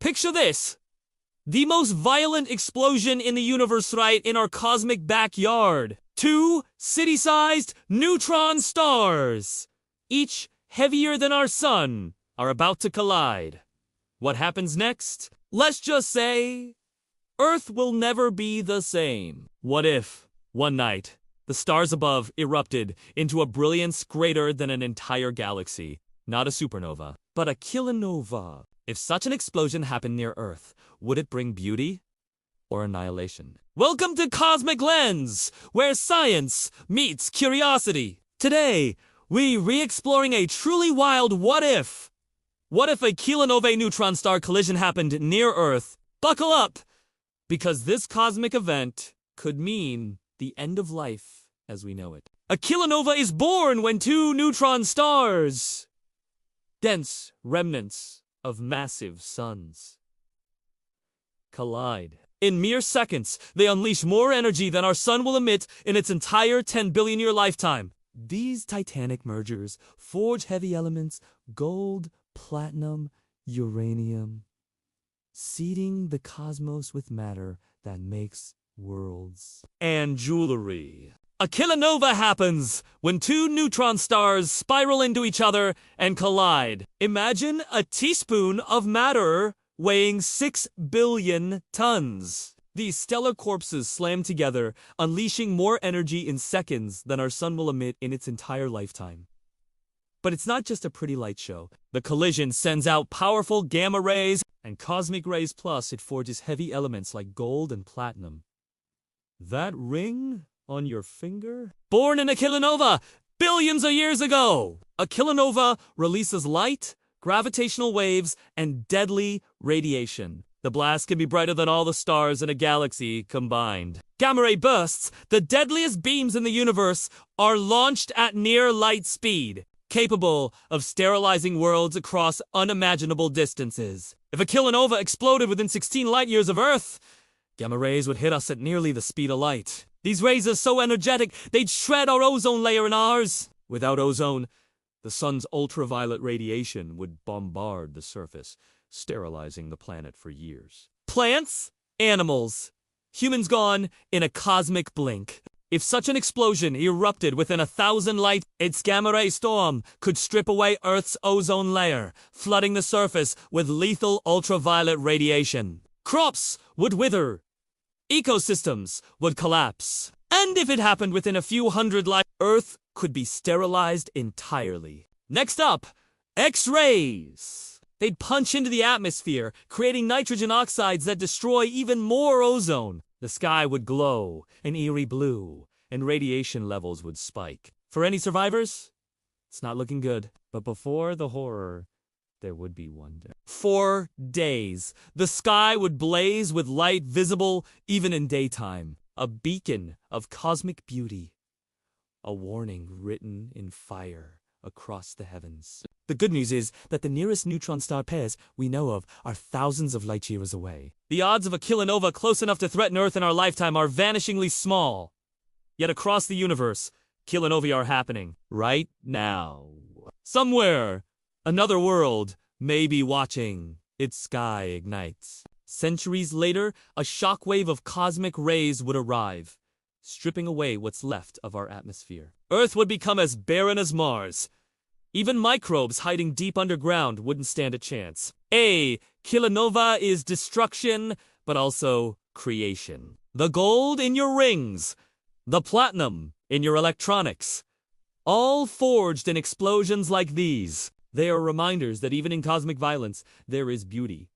Picture this. The most violent explosion in the universe right in our cosmic backyard. Two city-sized neutron stars, each heavier than our sun, are about to collide. What happens next? Let's just say, Earth will never be the same. What if, one night, the stars above erupted into a brilliance greater than an entire galaxy? Not a supernova, but a kilonova. If such an explosion happened near Earth, would it bring beauty or annihilation? Welcome to Cosmic Lens, where science meets curiosity. Today, we re-exploring a truly wild what if. What if a kilonovae neutron star collision happened near Earth? Buckle up, because this cosmic event could mean the end of life as we know it. A kilonova is born when two neutron stars, dense remnants of massive suns, collide. In mere seconds, they unleash more energy than our sun will emit in its entire 10 billion year lifetime. These titanic mergers forge heavy elements, gold, platinum, uranium, seeding the cosmos with matter that makes worlds and jewelry. A kilonova happens when two neutron stars spiral into each other and collide. Imagine a teaspoon of matter weighing 6 billion tons. These stellar corpses slam together, unleashing more energy in seconds than our sun will emit in its entire lifetime. But it's not just a pretty light show. The collision sends out powerful gamma rays and cosmic rays, plus it forges heavy elements like gold and platinum. That ring on your finger? Born in a kilonova billions of years ago! A kilonova releases light, gravitational waves, and deadly radiation. The blast can be brighter than all the stars in a galaxy combined. Gamma ray bursts, the deadliest beams in the universe, are launched at near light speed, capable of sterilizing worlds across unimaginable distances. If a kilonova exploded within 16 light years of Earth, gamma rays would hit us at nearly the speed of light. These rays are so energetic, they'd shred our ozone layer and ours. Without ozone, the sun's ultraviolet radiation would bombard the surface, sterilizing the planet for years. Plants, animals, humans gone in a cosmic blink. If such an explosion erupted within 1,000 light, its gamma ray storm could strip away Earth's ozone layer, flooding the surface with lethal ultraviolet radiation. Crops would wither. Ecosystems would collapse. And if it happened within a few hundred light, Earth could be sterilized entirely. Next up, X-rays. They'd punch into the atmosphere, creating nitrogen oxides that destroy even more ozone. The sky would glow an eerie blue, and radiation levels would spike. For any survivors, it's not looking good. But before the horror, there would be wonder. For days, the sky would blaze with light visible even in daytime. A beacon of cosmic beauty. A warning written in fire across the heavens. The good news is that the nearest neutron star pairs we know of are thousands of light years away. The odds of a kilonova close enough to threaten Earth in our lifetime are vanishingly small. Yet across the universe, kilonovae are happening right now. Somewhere, another world may be watching. Its sky ignites. Centuries later, a shockwave of cosmic rays would arrive, stripping away what's left of our atmosphere. Earth would become as barren as Mars. Even microbes hiding deep underground wouldn't stand a chance. A kilonova is destruction, but also creation. The gold in your rings, the platinum in your electronics, all forged in explosions like these. They are reminders that even in cosmic violence, there is beauty.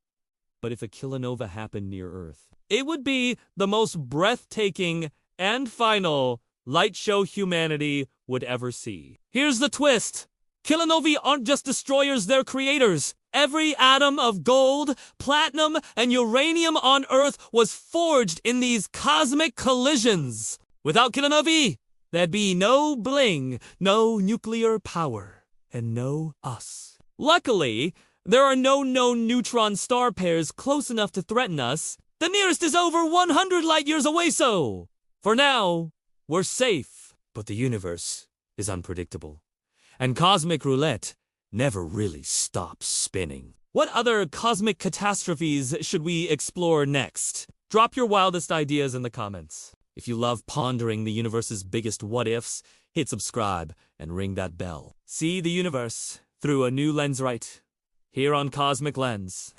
But if a kilonova happened near Earth, it would be the most breathtaking and final light show humanity would ever see. Here's the twist. Kilonovae aren't just destroyers, they're creators. Every atom of gold, platinum, and uranium on Earth was forged in these cosmic collisions. Without kilonovae, there'd be no bling, no nuclear power, and no us. Luckily, there are no known neutron star pairs close enough to threaten us. The nearest is over 100 light years away, so for now, we're safe. But the universe is unpredictable, and cosmic roulette never really stops spinning. What other cosmic catastrophes should we explore next? Drop your wildest ideas in the comments. If you love pondering the universe's biggest what-ifs, hit subscribe and ring that bell. See the universe through a new lens right here on Cosmic Lens.